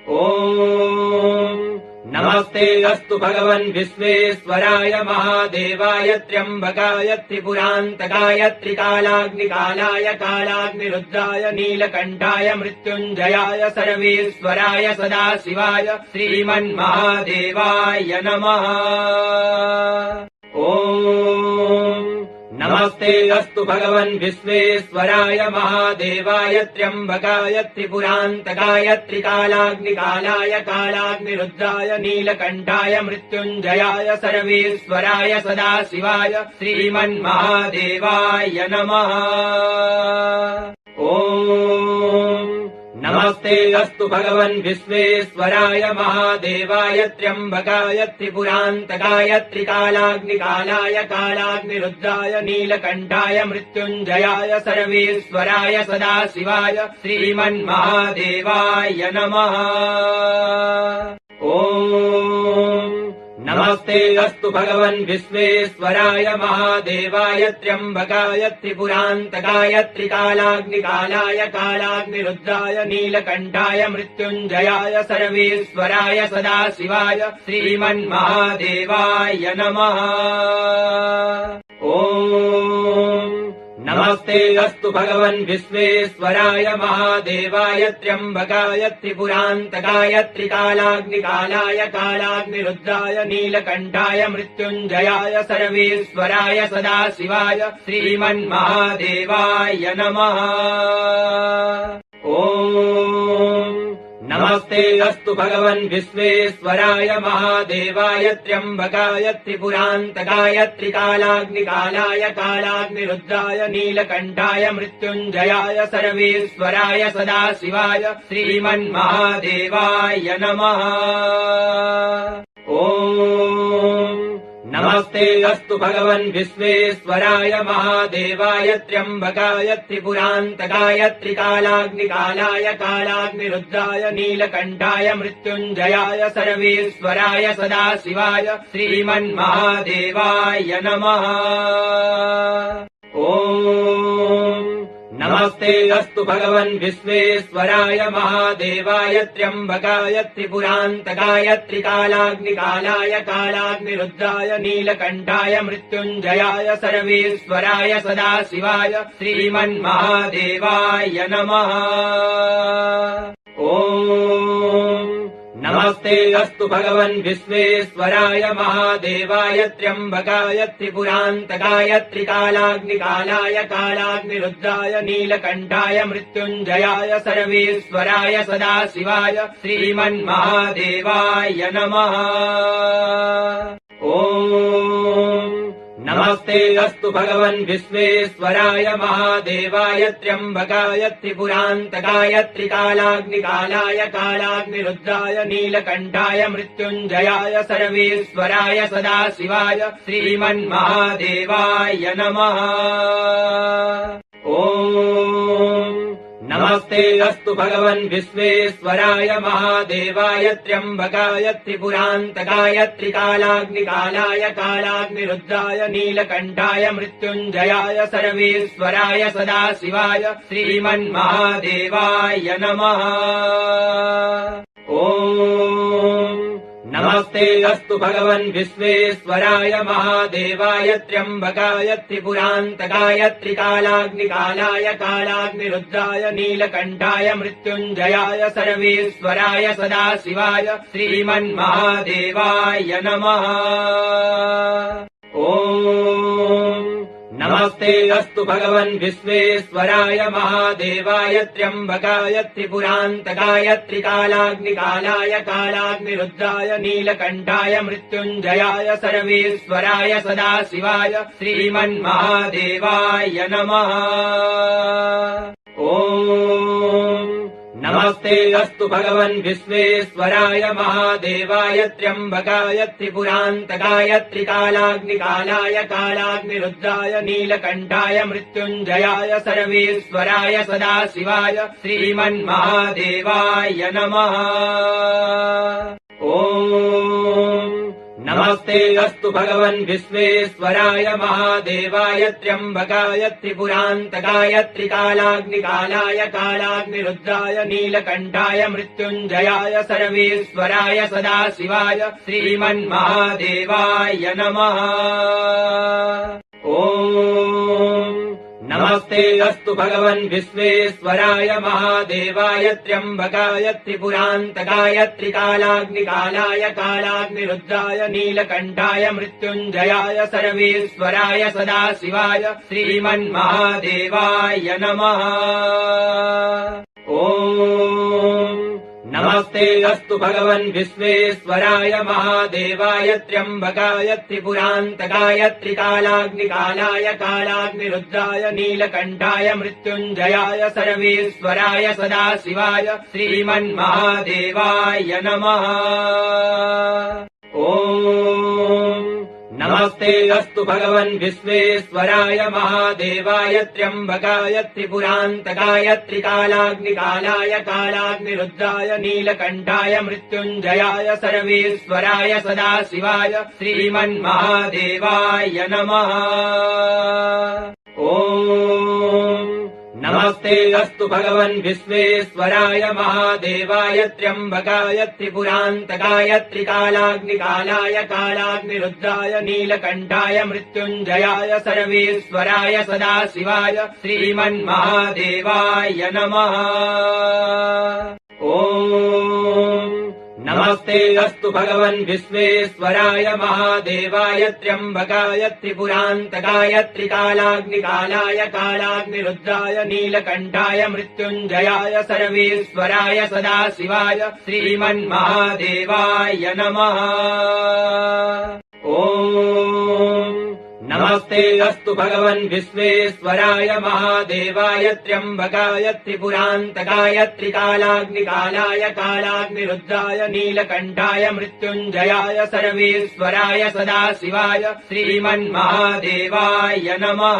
ॐ नमस्ते अस्तु भगवन् विश्वेश्वराय महादेवाय त्र्यम्बकाय त्रिपुरान्तकाय त्रिकालाग्निकालाय कालाग्निरुद्राय नीलकण्ठाय मृत्युञ्जयाय सर्वेश्वराय सदाशिवाय श्रीमन्महादेवाय नमः। ॐ नमस्ते अस्तु भगवन् विश्वेश्वराय महादेवाय त्र्यम्बकाय त्रिपुरान्तकाय त्रिकालाग्निकालाय कालाग्निरुद्राय नीलकण्ठाय मृत्युञ्जयाय सर्वेश्वराय सदाशिवाय श्रीमन्महादेवाय नमः। ॐ नमस्ते अस्तु भगवन् विश्वेश्वराय महादेवाय त्र्यम्बकाय त्रिपुरान्तकाय त्रिकालाग्निकालाय कालाग्निरुद्राय नीलकण्ठाय मृत्युञ्जयाय सर्वेश्वराय सदाशिवाय श्रीमन्महादेवाय नमः। ॐ नमस्ते अस्तु भगवन् विश्वेश्वराय महादेवाय त्र्यम्बकाय त्रिपुरान्तकाय त्रिकालाग्निकालाय कालाग्निरुद्राय नीलकण्ठाय मृत्युञ्जयाय सर्वेश्वराय सदाशिवाय श्रीमन्महादेवाय नमः। ॐ नमस्ते अस्तु भगवन् विश्वेश्वराय महादेवाय त्र्यम्बकाय त्रिपुरान्तकाय त्रिकालाग्निकालाय कालाग्निरुद्राय नीलकण्ठाय मृत्युञ्जयाय सर्वेश्वराय सदाशिवाय श्रीमन्महादेवाय नमः। ॐ नमस्ते अस्तु भगवन् विश्वेश्वराय महादेवाय त्र्यम्बकाय त्रिपुरान्तकाय त्रिकालाग्निकालाय कालाग्निरुद्राय नीलकण्ठाय मृत्युञ्जयाय सर्वेश्वराय सदाशिवाय श्रीमन्महादेवाय नमः। ॐ नमस्ते अस्तु भगवन् विश्वेश्वराय महादेवाय त्र्यम्बकाय त्रिपुरान्तकाय त्रिकालाग्निकालाय कालाग्निरुद्राय नीलकण्ठाय मृत्युञ्जयाय सर्वेश्वराय सदाशिवाय श्रीमन्महादेवाय नमः। ॐ नमस्ते अस्तु भगवन् विश्वेश्वराय महादेवाय त्र्यम्बकाय त्रिपुरान्तकाय त्रिकालाग्निकालाय कालाग्निरुद्राय नीलकण्ठाय मृत्युञ्जयाय सर्वेश्वराय सदाशिवाय श्रीमन्महादेवाय नमः। ॐ नमस्ते अस्तु भगवन् विश्वेश्वराय महादेवाय त्र्यम्बकाय त्रिपुरान्तकाय त्रिकालाग्निकालाय कालाग्निरुद्राय नीलकण्ठाय मृत्युञ्जयाय सर्वेश्वराय सदाशिवाय श्रीमन्महादेवाय नमः। ॐ नमस्ते अस्तु भगवन् विश्वेश्वराय महादेवाय त्र्यम्बकाय त्रिपुरान्तकाय त्रिकालाग्निकालाय कालाग्निरुद्राय नीलकण्ठाय मृत्युञ्जयाय सर्वेश्वराय सदाशिवाय श्रीमन्महादेवाय नमः। ॐ नमस्ते अस्तु भगवन् विश्वेश्वराय महादेवाय त्र्यम्बकाय त्रिपुरान्तकाय त्रिकालाग्निकालाय कालाग्निरुद्राय नीलकण्ठाय मृत्युञ्जयाय सर्वेश्वराय सदाशिवाय श्रीमन्महादेवाय नमः। ॐ नमस्ते अस्तु भगवन् विश्वेश्वराय महादेवाय त्र्यम्बकाय त्रिपुरान्तकाय त्रिकालाग्निकालाय कालाग्निरुद्राय नीलकण्ठाय मृत्युञ्जयाय सर्वेश्वराय सदाशिवाय श्रीमन्महादेवाय नमः। ॐ नमस्ते अस्तु भगवन् विश्वेश्वराय महादेवाय त्र्यम्बकाय त्रिपुरान्तकाय त्रिकालाग्निकालाय कालाग्निरुद्राय नीलकण्ठाय मृत्युञ्जयाय सर्वेश्वराय सदाशिवाय श्रीमन्महादेवाय नमः। ॐ नमस्ते अस्तु भगवन् विश्वेश्वराय महादेवाय त्र्यम्बकाय त्रिपुरान्तकाय त्रिकालाग्निकालाय कालाग्निरुद्राय नीलकण्ठाय मृत्युञ्जयाय सर्वेश्वराय सदाशिवाय श्रीमन्महादेवाय नमः। ॐ नमस्ते अस्तु भगवन् विश्वेश्वराय महादेवाय त्र्यम्बकाय त्रिपुरान्तकाय त्रिकालाग्निकालाय कालाग्निरुद्राय नीलकण्ठाय मृत्युञ्जयाय सर्वेश्वराय सदाशिवाय श्रीमन्महादेवाय नमः। ॐ नमस्ते अस्तु भगवन् विश्वेश्वराय महादेवाय त्र्यम्बकाय त्रिपुरान्तकाय त्रिकालाग्निकालाय कालाग्निरुद्राय नीलकण्ठाय मृत्युञ्जयाय सर्वेश्वराय सदाशिवाय श्रीमन्महादेवाय नमः। ॐ नमस्ते अस्तु भगवन् विश्वेश्वराय महादेवाय त्र्यम्बकाय त्रिपुरान्तकाय त्रिकालाग्निकालाय कालाग्निरुद्राय नीलकण्ठाय मृत्युञ्जयाय सर्वेश्वराय सदाशिवाय श्रीमन्महादेवाय नमः। ॐ नमस्ते अस्तु भगवन् विश्वेश्वराय महादेवाय त्र्यम्बकाय त्रिपुरान्तकाय त्रिकालाग्निकालाय कालाग्निरुद्राय नीलकण्ठाय मृत्युञ्जयाय सर्वेश्वराय सदाशिवाय श्रीमन्महादेवाय नमः। ॐ नमस्ते अस्तु भगवन् विश्वेश्वराय महादेवाय त्र्यम्बकाय त्रिपुरान्तकाय त्रिकालाग्निकालाय कालाग्निरुद्राय नीलकण्ठाय मृत्युञ्जयाय सर्वेश्वराय सदाशिवाय श्रीमन्महादेवाय नमः। ॐ नमस्ते अस्तु भगवन् विश्वेश्वराय महादेवाय त्र्यम्बकाय त्रिपुरान्तकाय त्रिकालाग्निकालाय कालाग्निरुद्राय नीलकण्ठाय मृत्युञ्जयाय सर्वेश्वराय सदाशिवाय श्रीमन्महादेवाय नमः। ॐ नमस्ते अस्तु भगवन् विश्वेश्वराय महादेवाय त्र्यम्बकाय त्रिपुरान्तकाय त्रिकालाग्निकालाय कालाग्निरुद्राय नीलकण्ठाय मृत्युञ्जयाय सर्वेश्वराय सदाशिवाय श्रीमन्महादेवाय नमः।